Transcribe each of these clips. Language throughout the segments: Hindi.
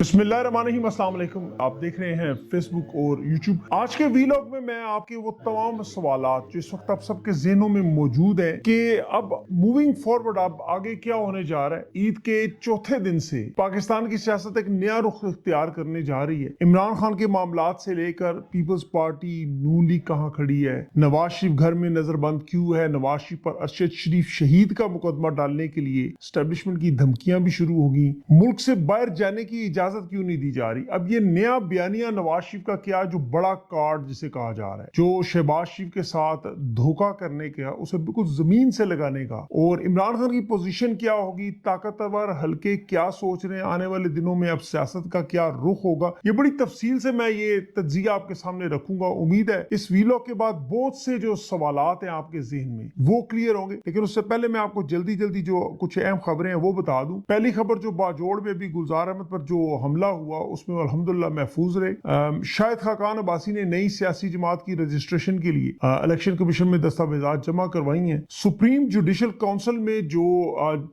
बिस्मिल्लाहिर्रहमानिर्रहीम, अस्सलाम वालेकुम। आप देख रहे हैं फेसबुक और यूट्यूब। आज के वीलॉग में मैं आपके वो तमाम सवालात जो इस वक्त आप सबके जहनों में मौजूद हैं कि अब मूविंग फॉरवर्ड अब आगे क्या होने जा रहा है। ईद के चौथे दिन से पाकिस्तान की सियासत एक नया रुख इख्तियार करने जा रही है। इमरान खान के मामलात से लेकर पीपल्स पार्टी नून लीग कहाँ खड़ी है, नवाज शरीफ घर में नजरबंद क्यों है, नवाज शरीफ पर अरशद शरीफ शहीद का मुकदमा डालने के लिए एस्टेब्लिशमेंट की धमकियां भी शुरू होगी, मुल्क से बाहर जाने की इजाजत क्यों नहीं दी जा रही। अब ये नया बयानिया नवाज शरीफ का क्या, जो बड़ा कार्ड जिसे कहा जा रहा है, जो शहबाज शरीफ के साथ धोखा करने का, उसे बिल्कुल जमीन से लगाने का, और इमरान खान की पोजीशन क्या होगी, ताकतवर हल्के क्या सोच रहे हैं आने वाले दिनों में, अब सियासत का क्या रुख होगा, ये बड़ी तफसील से मैं ये तज्जिया आपके सामने रखूंगा। उम्मीद है इस वीलॉग के बाद बहुत से जो सवालात हैं आपके ज़हन में वो क्लियर होंगे। लेकिन उससे पहले मैं आपको जल्दी जल्दी जो कुछ अहम खबरें हैं वो बता दूं। पहली खबर, जो बाजोड़ में भी गुलजार अहमद पर जो हमला हुआ उसमें अल्हम्दुलिल्लाह महफूज रहे। शाहिद खाकान अब्बासी ने नई सियासी जमात की रजिस्ट्रेशन के लिए इलेक्शन कमीशन में दस्तावेजात जमा करवाई हैं। सुप्रीम जुडिशल काउंसिल में जो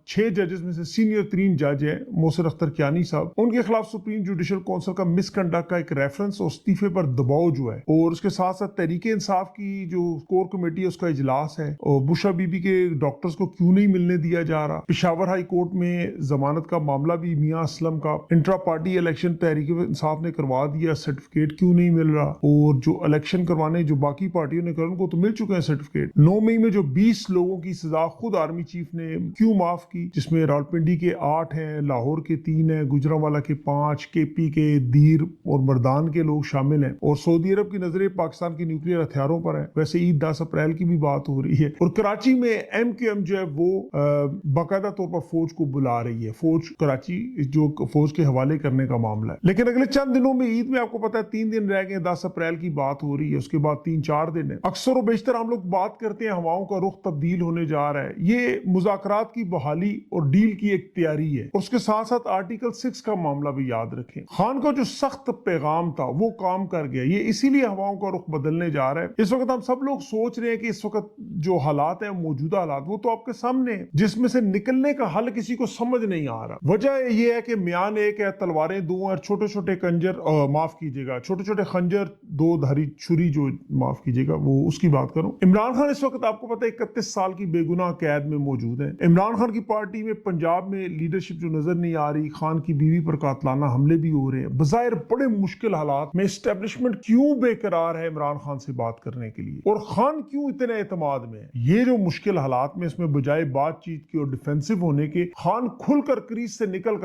6 जजेस में से सीनियर 3 जज हैं, मोहसिन अख्तर कियानी साहब, उनके खिलाफ सुप्रीम जुडिशल काउंसिल का मिसकंडक्ट का एक रेफरेंस और इस्तीफे पर दबाव जो है, और उसके साथ साथ तहरीके इंसाफ की जो कोर कमेटी है उसका इजलास है, और बुशरा बीबी के डॉक्टर्स को क्यों नहीं मिलने दिया जा रहा, पेशावर हाई कोर्ट में जमानत का मामला भी मियां असलम का, intra party election Tehreek Insaf ने करवा दिया, सर्टिफिकेट क्यों नहीं मिल रहा, और जो इलेक्शन करवाने जो बाकी पार्टियों ने कर उनको तो मिल चुके हैं सर्टिफिकेट। 9 मई में जो 20 लोगों की सजा खुद आर्मी चीफ ने क्यों माफ की, जिसमें रावलपिंडी के 8 हैं, लाहौर के 3 हैं, गुजरांवाला के 5, केपी के दीर और मर्दान के लोग शामिल हैं, और सऊदी अरब की नजरें पाकिस्तान के न्यूक्लियर हथियारों पर है। वैसे ईद 10 अप्रैल की भी बात हो रही है, और कराची में MQM जो है वो बाकायदा तौर पर फौज को बुला रही है। फौज कराची जो फौज के हवाले करने का मामला है। लेकिन अगले चंद दिनों में ईद में आपको पता है 3 दिन रह गए, 10 अप्रैल की बात हो रही है, उसके बाद 3-4 दिन है। अक्सर और बेशतर हम लोग बात करते हैं हवाओं का रुख तब्दील होने जा रहा है। ये मुज़ाकरात की बहाली और डील की एक तैयारी है, और उसके साथ साथ आर्टिकल 6 का मामला भी याद रखें। खान का जो सख्त पैगाम था वो काम कर गया, ये इसीलिए हवाओं का रुख बदलने जा रहा है। इस वक्त हम सब लोग सोच रहे हैं कि इस वक्त जो हालात है, मौजूदा हालात, वो तो आपके सामने है, जिसमें से निकलने का हल किसी को समझ नहीं आ रहा। वजह यह है कि म्यान एक है, तलवारें 2 और छोटे छोटे कंजर, माफ कीजिएगा, छोटे छोटे खंजर 2 धारी छुरी, जो माफ कीजिएगा वो उसकी बात करूं। इमरान खान इस वक्त आपको पता है 31 साल की बेगुनाह कैद में मौजूद है। इमरान खान की पार्टी में पंजाब में लीडरशिप जो नजर नहीं आ रही, खान की बीवी पर कातलाना हमले भी हो रहे हैं। बजायर बड़े मुश्किल हालात में एस्टेब्लिशमेंट क्यों बेकरार है इमरान खान से बात करने के लिए, और खान क्यों इतने एतमाद में है। ये जो मुश्किल हालात में, इसमें बजाय बातचीत की और डिफेंसिव होने के, खान खुलकर क्रीज से निकल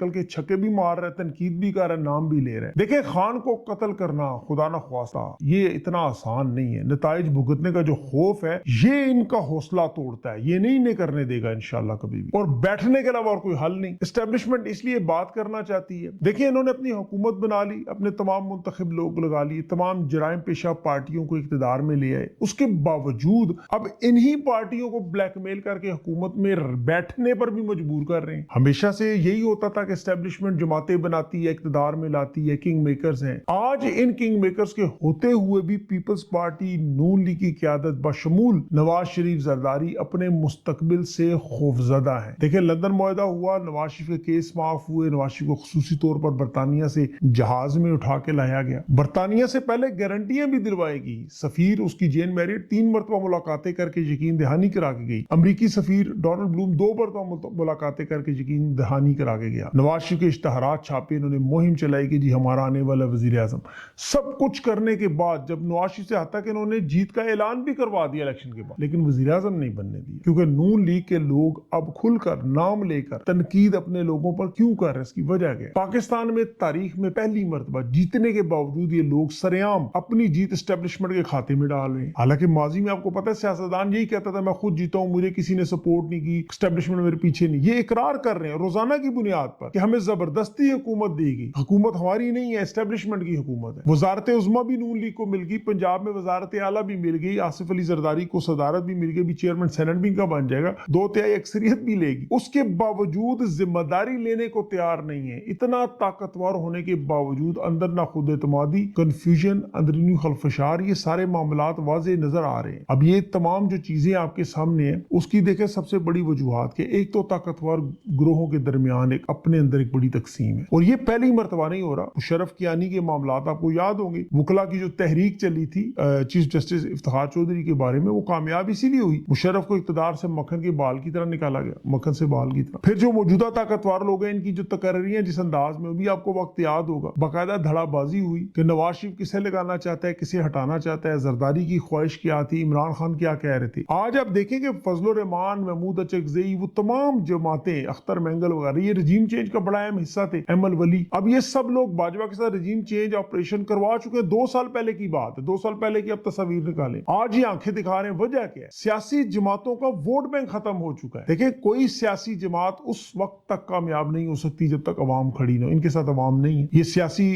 के छक्के भी मार रहे, तनकीद भी कर रहे, नाम भी ले रहे हैं। देखिए, खान को कत्ल करना खुदा ना ख्वास्ता ये इतना आसान नहीं है। नताइज भुगतने का जो खौफ है ये इनका हौसला तोड़ता है, ये नहीं करने देगा इंशाल्लाह कभी भी, और बैठने के अलावा और कोई हल नहीं। एस्टेब्लिशमेंट इसलिए बात करना चाहती है। देखिए, इन्होंने अपनी हुकूमत बना ली, अपने तमाम मुंतखब लोग लगा लिए, तमाम जराइम पेशा पार्टियों को इख्तिदार में ले आए। उसके बावजूद अब इन्हीं पार्टियों को ब्लैकमेल करके हुकूमत में बैठने पर भी मजबूर कर रहे हैं। हमेशा से यही होता था कि एस्टेब्लिशमेंट जमातें बनाती है, इख्तिदार में लाती है, किंग मेकर्स हैं। आज इन किंग मेकर्स के होते हुए भी पीपल्स पार्टी नून लीग की क़यादत बशमूल नवाज शरीफ जरदारी अपने मुस्तकबिल से खौफजदा है। देखिए, लंदन मुआहदा हुआ, नवाज शरीफ के केस माफ हुए, नवाज शरीफ को खुसूसी तौर पर बरतानिया से जहाज में उठा के लाया गया। बरतानिया से पहले गारंटियां भी दिलवाएगी। सफीर उसकी जेन मैरिट 3 मरतबा मुलाकातें करके यकीन दहानी करा के गई। अमरीकी सफीर डोनाल्ड ब्लूम 2 मरतबा मुलाकातें करके यकीन दहानी करा के गया। नवाज शरीफ के इश्तहारात छापे, इन्होंने मुहिम चलाई कि जी हमारा आने वाला वजीर आजम। सब कुछ करने के बाद जब नवाज शरीफ से हत्या कि इन्होंने जीत का ऐलान भी करवा दिया इलेक्शन के बाद, लेकिन वजीर आजम नहीं बनने दिया, क्योंकि नून लीग के लोग अब खुलकर नाम लेकर तनकीद अपने लोगों पर क्यों कर रहे हैं। इसकी वजह क्या है? पाकिस्तान में तारीख में पहली मरतबा जीतने के बावजूद ये लोग सरेआम अपनी जीत एस्टेब्लिशमेंट के खाते में डाल रहे हैं। हालांकि माजी में आपको पता है सियासतदान यही कहता था, मैं खुद जीता हूं, मुझे किसी ने सपोर्ट नहीं की, एस्टेब्लिशमेंट मेरे पीछे नहीं। ये इकरार कर रहे हैं रोजाना की बुनियाद पर कि हमें जबरदस्ती हुकूमत देगी। हुकूमत हमारी नहीं है, एस्टेब्लिशमेंट की हुकूमत है। वजारत उज़्मा भी नून लीग को मिल गई, पंजाब में वजारत आला भी मिल गई, आसिफ अली जरदारी को सदारत भी मिल गई, चेयरमैन सेनेट भी इनका बन जाएगा, 2/3 अक्सरियत भी लेगी। उसके बावजूद जिम्मेदारी लेने को तैयार नहीं है। इतना ताकतवर होने के बावजूद अंदर ना खुद एतमादी, कंफ्यूजन, अंदरूनी खलफशार, ये सारे मामलात वाज़ेह नजर आ रहे हैं। अब ये तमाम जो चीजें आपके सामने है, उसकी देखें सबसे बड़ी वजूहात के एक तो ताकतवर ग्रोहों के दरमियान एक अपने अंदर एक बड़ी तकसीम में, और ये पहली मर्तबा नहीं हो रहा। मुशर्रफ कियानी के मामलात आपको याद होंगे, वकला की जो तहरीक चली थी चीफ जस्टिस इफ्तिखार चौधरी के बारे में, वो कामयाब इसीलिए हुई, मुशर्रफ को इक़्तिदार से मक्खन के बाल की तरह निकाला गया, मक्खन से बाल की तरह। फिर जो मौजूदा ताकतवर लोग हैं, इनकी जो तकर्रियां जिस अंदाज में, भी आपको वक्त याद होगा, बाकायदा धड़ाबाजी हुई कि नवाज शरीफ किसे लगाना चाहता है, किसे हटाना चाहता है, जरदारी की ख्वाहिश क्या थी, इमरान खान क्या कह रहे थे। आज आप देखेंगे फजलुर रहमान, महमूद अचकज़ई, वो तमाम जमातें, अख्तर मेंगल वगैरह, ये रजीम चेंज का बड़ा अहम हिस्सा थे, अहमद वली, अब ये सब लोग बाजवा के साथ रजीम चेंज ऑपरेशन करवा चुके हैं। 2 साल पहले की बात है, 2 साल पहले की अब तस्वीर निकालें, आज ये आंखें दिखा रहे हैं। वजह क्या है? सियासी जमातों का वोट बैंक खत्म हो चुका है। देखिए, कोई सियासी जमात उस वक्त तक कामयाब नहीं हो सकती जब तक अवाम खड़ी ना हो। इनके साथ अवाम नहीं है, ये सियासी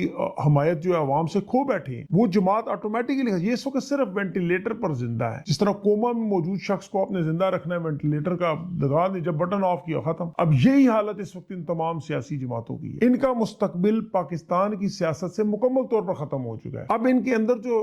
हमायत जो है अवाम से खो बैठे हैं, वो जमात ऑटोमेटिकली, ये इस वक्त सिर्फ वेंटिलेटर पर जिंदा है। जिस तरह कोमा में मौजूद शख्स को आपने जिंदा रखना है, वेंटिलेटर का लगा दे, जब बटन ऑफ किया खत्म। अब यही हालत इस वक्त इन तमाम सियासी जमातों की है। इनका मुस्तकबिल पाकिस्तान की सियासत से मुकम्मल तौर पर खत्म हो चुका है। अब इनके अंदर जो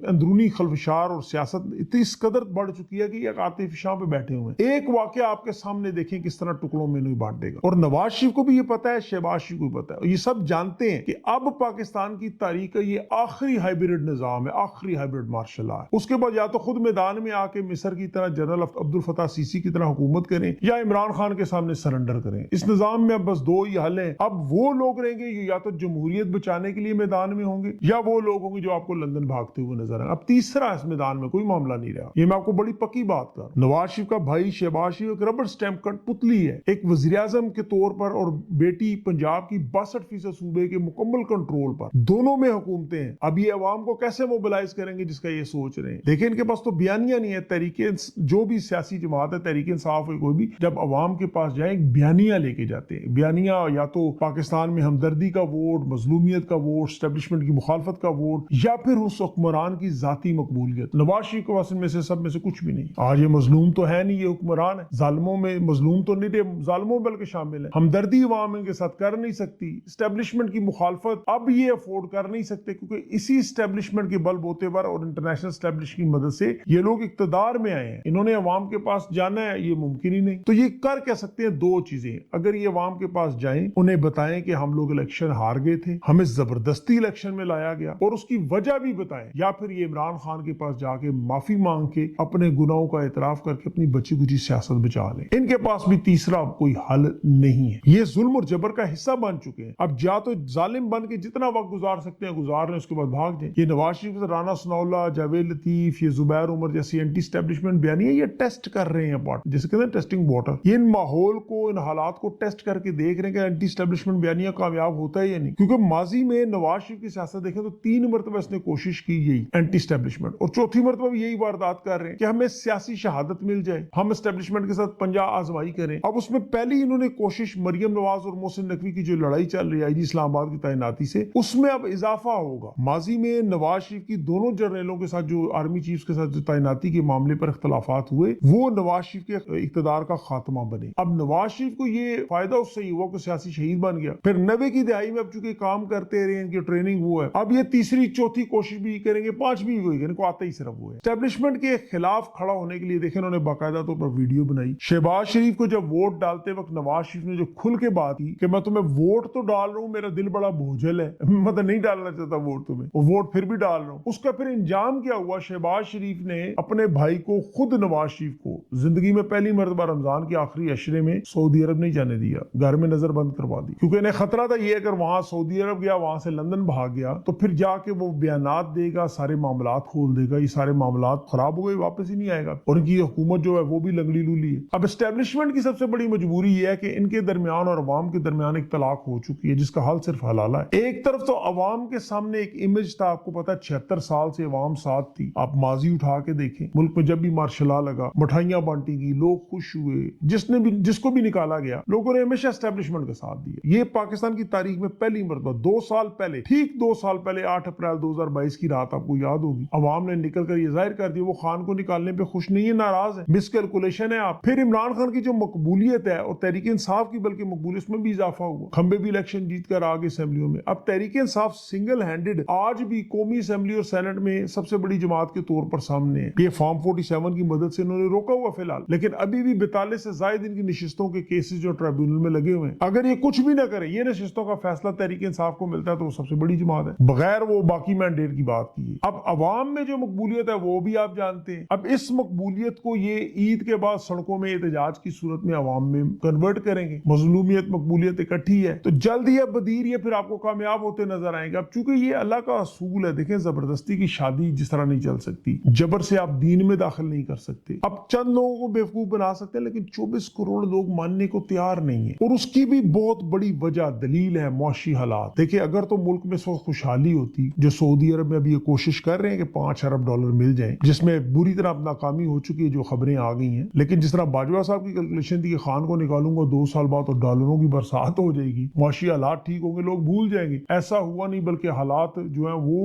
अंदरूनी खलफशार और सियासत इतनी इस कदर बढ़ चुकी है कि आतिफ शाह पे बैठे हुए हैं। एक वाकया आपके सामने देखें किस तरह टुकड़ों में नहीं बांट देगा। और नवाज शरीफ को भी ये पता है, शहबाज शरीफ को भी पता है, ये सब जानते हैं कि अब पाकिस्तान की तारीख का ये आखिरी हाइब्रिड निजाम है, आखिरी हाइब्रिड मार्शल लॉ है। उसके बाद या तो खुद मैदान में आके मिस्र की तरह जनरल अब्दुल फताह सीसी की तरह हुकूमत करें, या इमरान खान के सामने सरेंडर करें। इस निजाम में अब बस 2 ही हल हैं। अब वो लोग रहेंगे या तो जमहूरियत बचाने के लिए मैदान में होंगे, या वो लोग होंगे जो आपको लंदन भागते हुए नजर आए। अब तीसरा इस मैदान में कोई मामला नहीं रहा। ये मैं आपको बड़ी पक्की बात कर, नवाज शरीफ का भाई शहबाज शरीफ एक रबर स्टैंप कठपुतली है, एक वज़ीर-ए-आज़म के तौर पर, और बेटी पंजाब की 62% सूबे के मुकम्मल कंट्रोल पर, दोनों में हुकूमतें हैं। अब ये अवाम को कैसे मोबिलाइज करेंगे जिसका ये सोच रहे हैं। देखिए, इनके पास तो बयानिया नहीं है। तहरीके, जो भी सियासी जमात है, तहरीक इंसाफ है, कोई भी जब अवाम के पास जाए बयानिया लेके जाते हैं। बयानिया या तो पाकिस्तान में हमदर्दी का वोट, मजलूमियत का वोट, स्टैब्लिशमेंट की मुखालफत का वोट, या फिर उस हुक्मरान की जाती मकबूलियत। नवाज शरीफ के पास इनमें से सब में से कुछ भी नहीं। आज ये मजलूम तो है नहीं, ये हुक्मरान है। जालिमों में मजलूम तो नहीं थे, जालिमों बल्कि शामिल है। हमदर्दी अवाम इनके साथ कर नहीं सकती, स्टैब्लिशमेंट की मुखालफत अब ये अफोर्ड कर नहीं सकते, क्योंकि इसी स्टैब्लिशमेंट के बलबूते पर और इंटरनेशनल स्टैब्लिश की मदद से ये लोग इक्तदार में आए हैं। इन्होंने अवाम के पास जाना है, ये मुमकिन ही नहीं। तो ये कर कह सकते हैं 2 चीजें। अगर ये अवाम के पास जाएं, उन्हें बताएं कि हम लोग इलेक्शन हार गए थे, हमें जबरदस्ती इलेक्शन में लाया गया, और उसकी वजह भी बताएं, या फिर ये इमरान खान के पास जाके माफी मांग के अपने गुनाहों का एतराफ करके अपनी बची कुची सियासत बचा लें। इनके पास भी तीसरा कोई हल नहीं है। ये जुल्म और जबर का हिस्सा बन चुके हैं। अब या तो जालिम बन के जितना वक्त गुजार सकते हैं गुजार लें, उसके बाद भाग जाएं। ये नवाज शरीफ, राना सनाउल्लाह, जावेद लतीफ, ये जुबैर उमर जैसी एंटी स्टैब्लिशमेंट बयानियां ये टेस्ट कर रहे हैं, जैसे कहते हैं टेस्टिंग वाटर। ये इन माहौल को, इन हालात को टेस्ट करके देख रहे हैं कि एंटी स्टैब्लिशमेंट बयानियां कामयाब होता है या नहीं। क्योंकि माजी में नवाज शरीफ की सियासत देखें तो 3 मरतबा इसने कोशिश की यही एंटी स्टैब्लिशमेंट, और चौथी मरतबा भी यही वारदात कर रहे हैं कि हमें सियासी शहादत मिल जाए, हम स्टैब्लिशमेंट के साथ पंजा आजमाई करें। अब उसमें पहली इन्होंने कोशिश मरियम नवाज और मोहसिन नकवी की जो लड़ाई चल रही है आईजी इस्लामाबाद की तैनाती से, उसमें अब इजाफा होगा। माजी में नवाज शरीफ की दोनों जनरलों के साथ जो आर्मी चीफ के साथ जो तैनाती के मामले पर इख्तलाफात हुए, वो नवाज शरीफ के इख्तिदार का खात्मा बने। अब नवाज शरीफ को ये फायदा उससे हुआ कि सियासी शहीद बन गया। फिर 90 की दहाई में अब चूंकि काम करते रहे, इनकी ट्रेनिंग वो है, अब ये तीसरी चौथी कोशिश भी करेंगे, 5वीं भी होगी, इनको आता ही सिर्फ वो है। एस्टेब्लिशमेंट के खिलाफ खड़ा होने के लिए देखें, उन्होंने बाकायदा तौर पर वीडियो बनाई। शहबाज शरीफ को जब वोट डालते वक्त नवाज शरीफ ने जो खुल के बात की कि मैं तुम्हें वोट तो डाल रहा हूं, मेरा दिल बड़ा बोझल है, मतलब नहीं डालना चाहता वोट तुम्हें, वो वोट फिर भी डाल रहा हूं। उसका फिर इंजाम क्या हुआ? शहबाज शरीफ ने अपने भाई को, खुद नवाज शरीफ को, जिंदगी में पहली मरतबा रमजान के आखिरी अशरे में सऊदी अरब नहीं जाने दिया, घर में नजर बंद करवा दी, क्योंकि इन्हें खतरा था ये अगर वहां सऊदी अरब गया, वहां से लंदन भाग गया, तो फिर जाके वो बयानात देगा, सारे मामलात खोल देगा, ये सारे मामलात खराब हो गए, वापस ही नहीं आएगा, और इनकी हुकूमत जो है वो भी लंगड़ी लूली है। अब एस्टेब्लिशमेंट की सबसे बड़ी मजबूरी ये है कि इनके दरमियान और अवाम के दरमियान एक तलाक हो चुकी है, जिसका हल सिर्फ हलाला है। एक तरफ तो अवाम के सामने एक इमेज था, आपको पता है 76 साल से अवाम साथ थी। आप माजी उठा के देखें, मुल्क में जब भी मार्शल लॉ लगा, मिठाइयां बांटी गई, लोग खुश हुए, जिसको भी निकाला गया, लोगों ने हमेशा एस्टेब्लिशमेंट का साथ दिया। ये पाकिस्तान की तारीख में पहली मरतबा 2 साल पहले, ठीक 2 साल पहले 8 अप्रैल 2022 की रात आपको याद होगी, अवाम ने निकल कर ये जाहिर कर दिया वो खान को निकालने पे खुश नहीं है, नाराज है, मिसकैलकुलेशन है। आप फिर इमरान खान की जो मकबूलियत है और तहरीक इंसाफ की बल्कि मकबूलियत में भी इजाफा हुआ, खंबे भी इलेक्शन जीत कर आगे असेंबलियों में। अब तहरीक इंसाफ सिंगल हैंडेड आज भी कौमी असेंबली और सेनेट में सबसे बड़ी जमात के तौर पर सामने है। ये फॉर्म 47 की मदद से इन्होंने रोका हुआ फिलहाल, लेकिन अभी भी 42 से ज्यादा इनकी नशिस्तों के केसेस जो ट्रिब्यूनल में लगे हुए हैं। अगर ये कुछ भी ना करे, ये नशिस्तों का फैसला तहरीक इंसाफ को मिलता है तो वो सबसे बड़ी जमात है, बगैर वो बाकी मैंडेट की बात की है। अब अवाम में जो मकबूलियत है वो भी आप जानते हैं। अब इस मकबूलियत को ये ईद के बाद सड़कों में एहतजाज की सूरत में अवाम में कन्वर्ट करेंगे। मजलूमियत मकबूलियत इकट्ठी है तो जल्द ही अब बदीर ये फिर आपको कामयाब होते नजर आएंगे। अब चूंकि ये अल्लाह का असूल है, देखें जबरदस्ती की शादी जिस तरह नहीं चल सकती, जबर से आप दीन में दाखिल नहीं कर सकते। अब चंद लोगों को बेवकूफ बना सकते हैं लेकिन 24 करोड़ लोग मानने को तैयार नहीं है और उसकी भी बहुत बड़ी वजह दलील है मौशी हालात। देखिए अगर तो मुल्क में सो खुशहाली होती, जो सऊदी अरब में अभी ये कोशिश कर रहे हैं कि 5 अरब डॉलर मिल जाए, जिसमें बुरी तरह नाकामी हो चुकी है, जो खबरें आ गई हैं, लेकिन जिस तरह बाजवा साहब की कैलकुलेशन थी कि खान को निकालूंगा 2 साल बाद तो डॉलरों की बरसात हो जाएगी, मौशी हालात ठीक होंगे, लोग भूल जाएंगे, ऐसा हुआ नहीं बल्कि हालात जो है वो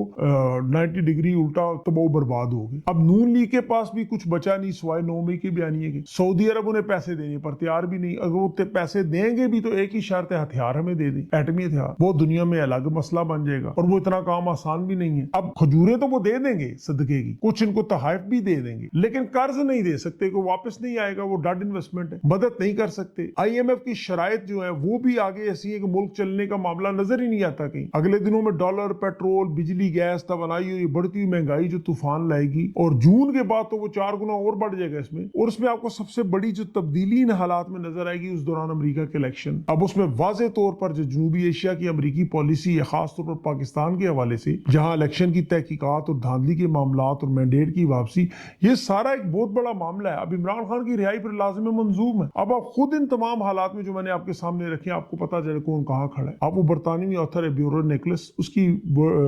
90 डिग्री उल्टा तबाह बर्बाद हो गए। अब नून लीग के पास भी कुछ बचा नहीं सिवाय 9 मई के बयानिए के। सऊदी अरब उन्हें पैसे देने पर तैयार भी नहीं, अगर वो पैसे देंगे भी तो एक ही शर्त है, हथियार हमें दे दें, एटमी हथियार। वो दुनिया में अलग मसला बन जाएगा और वो इतना काम आसान भी नहीं है। अब खजूरें तो वो दे देंगे सदके की, कुछ इनको तहाइफ भी दे देंगे, लेकिन कर्ज नहीं दे सकते, को वापस नहीं आएगा, वो डेड इन्वेस्टमेंट है, मदद नहीं कर सकते। IMF की शराइत जो है वो भी आगे ऐसी है कि मुल्क चलने का मामला नजर ही नहीं आता कहीं। अगले दिनों में डॉलर, पेट्रोल, बिजली, गैस तवानाई और ये बढ़ती हुई महंगाई जो तूफान लाएगी, और जून के बाद तो वो 4 गुना और बढ़ जाएगा इसमें। और उसमें आपको सबसे बड़ी जो तब्दीली इन हालात में नजर आएगी उस दौरान अमेरिका के इलेक्शन। अब उसमें वाज़ेह तौर पर जो जनूबी एशिया की अमेरिकी पॉलिसी है, खासतौर पर पाकिस्तान के हवाले से, जहां इलेक्शन की तहकीकात और धांधली के मामला और मैंडेट की वापसी, ये सारा एक बहुत बड़ा मामला है। अब इमरान खान की रिहाई पर लाजिम मंजूम है। अब आप खुद इन तमाम हालात में जो मैंने आपके सामने रखे आपको पता चले कौन कहाँ खड़ा है। आप वो बरतानवी ऑथर है ब्यूरो निकलस, उसकी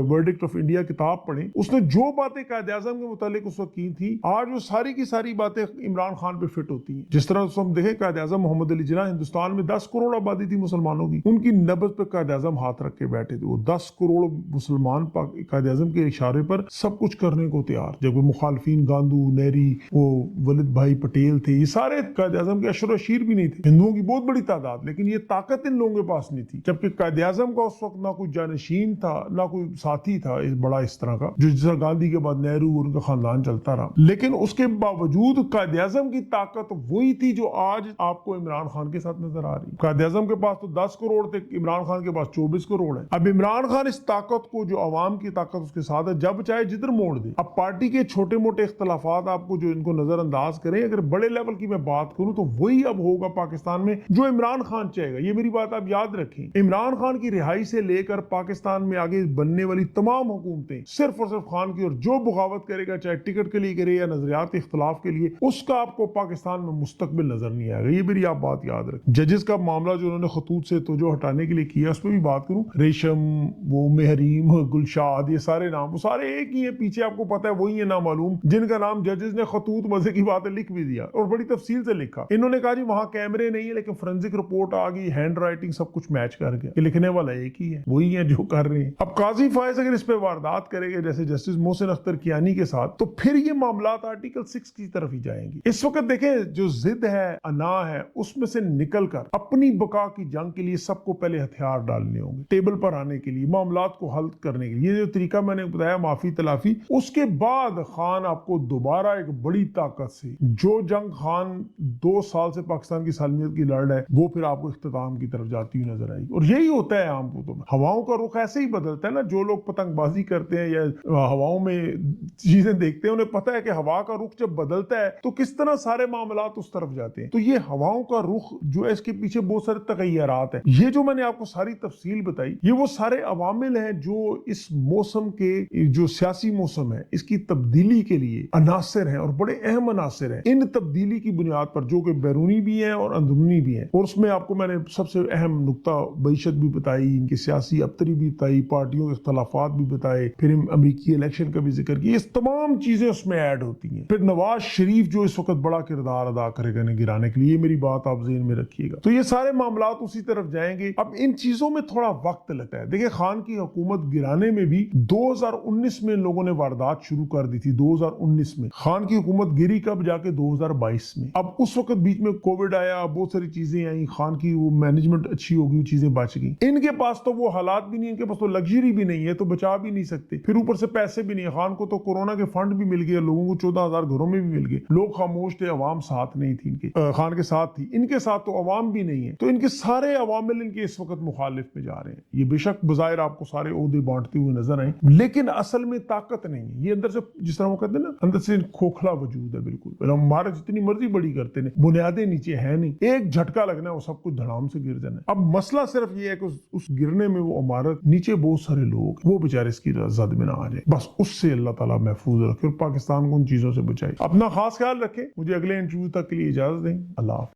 वर्डिक्ट ऑफ इंडिया किताब पढ़ें। उसने जो बातें कायदे आज़म के मुतालिक उस वक्त की थी, आज वो सारी की सारी बातें इमरान खान पे फिट होती हैं। जिस तरह हम देखें कायदे आज़म मोहम्मद अली जिन्ना हिंदुस्तान में 10 करोड़ आबादी थी मुसलमानों की, उनकी नब्ज पे कायदे आज़म हाथ रख के बैठे थे। वो 10 करोड़ मुसलमान कायदे आज़म के इशारे पर सब कुछ करने को तैयार। जब वो मुखालफिन गांधू, नेहरी, वो वलिद भाई पटेल थे, ये सारे कायदे आज़म के अशर शीर भी नहीं थे, हिंदुओं की बहुत बड़ी तादाद, लेकिन ये ताकत इन लोगों के पास नहीं थी। जबकि कायदे आज़म का उस वक्त ना कोई जानशीन था, ना कोई साथी था इस बड़ा इस तरह का, जो जिस तरह गांधी के बाद नेहरू और उनका खानदान चलता रहा। लेकिन उसके बावजूद कायदे आज़म की ताकत वही थी जो आज आपको इमरान खान के साथ नजर आ रही। कायदे आज़म के पास तो 10 करोड़ थे, इमरान खान के पास 24 करोड़ है। अब इमरान खान इस ताकत को, जो अवाम की ताकत उसके साथ है, जब चाहे जिधर मोड़ दे। अब पार्टी के छोटे मोटे इख्तलाफात आपको जो इनको नजरअंदाज करें, अगर बड़े लेवल की मैं बात करूं तो वही अब होगा पाकिस्तान में जो इमरान खान चाहेगा। ये मेरी बात आप याद रखें। इमरान खान की रिहाई से लेकर पाकिस्तान में आगे बनने वाली तमाम हुकूमतें सिर्फ और सिर्फ खान की, और जो बगावत करेगा चाहे टिकट के लिए करे या नजरियात इख्तलाफ के लिए, उसका आपको पाकिस्तान में मुस्तकबिल नजर नहीं आएगा। ये मेरी आप बात याद रखें। जजेस का मामला जो उन्होंने खतूत से तो जो हटाने के लिए किया, उस पर भी बात करूं। रेशम, वो मेहरीम, गुलशाद, ये सारे नाम वो सारे एक ही है, पीछे आपको पता है वही है नामालूम, जिनका नाम जजेस ने खतूत मजे की बात लिख भी दिया और बड़ी तफसील से लिखा। इन्होंने कहा जी वहां कैमरे नहीं है लेकिन फोरेंसिक रिपोर्ट आ गई, हैंड राइटिंग सब कुछ मैच कर गया, ये लिखने वाला एक ही है, वही है जो कर रहे हैं। अब काजी फायज अगर इस पे वारदात करेंगे जैसे जस्टिस मोहसिन अख्तर कियानी के साथ, तो फिर ये मामला आर्टिकल 6 की तरफ ही जाएंगे। इस वक्त देखें जो जिद है, अना है, उसमें से निकलकर अपनी बका की जंग के लिए सबको पहले हथियार डालने होंगे, टेबल पर आने के लिए, मामलात को हल करने के लिए। ये जो तरीका मैंने बताया माफी तलाफी, उसके बाद खान आपको दोबारा एक बड़ी ताकत से, जो जंग खान 2 साल से पाकिस्तान की सालमियत की लड़ है, वो फिर आपको इख्तिताम की तरफ जाती हुई नजर आएगी। और यही होता है आम तौर पर, हवाओं का रुख ऐसे ही बदलता है ना। जो लोग पतंगबाजी करते हैं या हवाओं में चीजें देखते हैं, उन्हें पता है कि हवा का रुख जब बदलता है तो किस तरह सारे मामलात उस तरफ जाते हैं। तो ये हवाओं का रुख जो है, इसके पीछे बहुत सारे तगय्युरात हैं। ये जो मैंने आपको सारी तफसील बताई, ये वो सारे अवामिल हैं जो इस मौसम के, जो सियासी मौसम है, इसकी तब्दीली के लिए अनासिर हैं और बड़े अहम अनासिर हैं। इन तब्दीली की बुनियाद पर जो कि बैरूनी भी है और अंदरूनी भी है, और उसमें आपको मैंने सबसे अहम नुक्ता बईशत भी बताई, इनकी सियासी अबतरी भी बताई, पार्टियों के इख्तलाफात भी बताए, फिर अमेरिकी इलेक्शन का भी जिक्र किया। इस तमाम चीजें उसमें ऐड होती हैं। फिर नवाज शरीफ जो इस वक्त बड़ा किरदार अदा करेगा इन्हें गिराने के लिए, मेरी बात आप ज़हन में रखिएगा। तो ये सारे मामला उसी तरफ जाएंगे। अब इन चीजों में थोड़ा वक्त लगता है। देखिए खान की हुकूमत गिराने में भी 2019 में लोगों ने वारदात शुरू कर दी थी। 2019 में खान की हुकूमत गिरी, कब जाके 2022 में। अब उस वक्त बीच में कोविड आया, बहुत सारी चीजें आई, खान की वो मैनेजमेंट अच्छी हो गई, चीजें बच गई। इनके पास तो वो हालात भी नहीं, इनके पास तो लग्जरी भी नहीं है, तो बचा भी नहीं सकते। फिर ऊपर से पैसे भी नहीं है। खान को तो कोरोना के फंड भी मिल गए, लोगों को 14,000 घरों में भी मिल गए। लोग खामोश थे, अवाम साथ नहीं थी, इनके खान के साथ थी, इनके साथ तो अवाम भी नहीं है। तो इनके सारे अवाम कामिल इनके इस वक्त मुखालिफ में जा रहे हैं। ये बेशक बजाहिर आपको सारे ओहदे बांटते हुए नजर आए, लेकिन असल में ताकत नहीं है। ये अंदर से, जिस तरह वो कहते हैं ना, अंदर से खोखला वजूद है बिल्कुल। हमारे जितनी मर्जी बड़ी करते हैं, बुनियादें नीचे है नहीं, एक झटका लगना है वो सब कुछ धड़ाम से गिर जाना है। अब मसला सिर्फ ये है कि उस गिरने में वो इमारत नीचे बहुत सारे लोग, वो बेचारे इसकी जद में ना आ जाए, बस उससे अल्लाह ताला महफूज रखे और पाकिस्तान को उन चीजों से बचाए। अपना खास ख्याल रखें। मुझे अगले इंटरव्यू तक के लिए इजाजत दें। अल्लाह।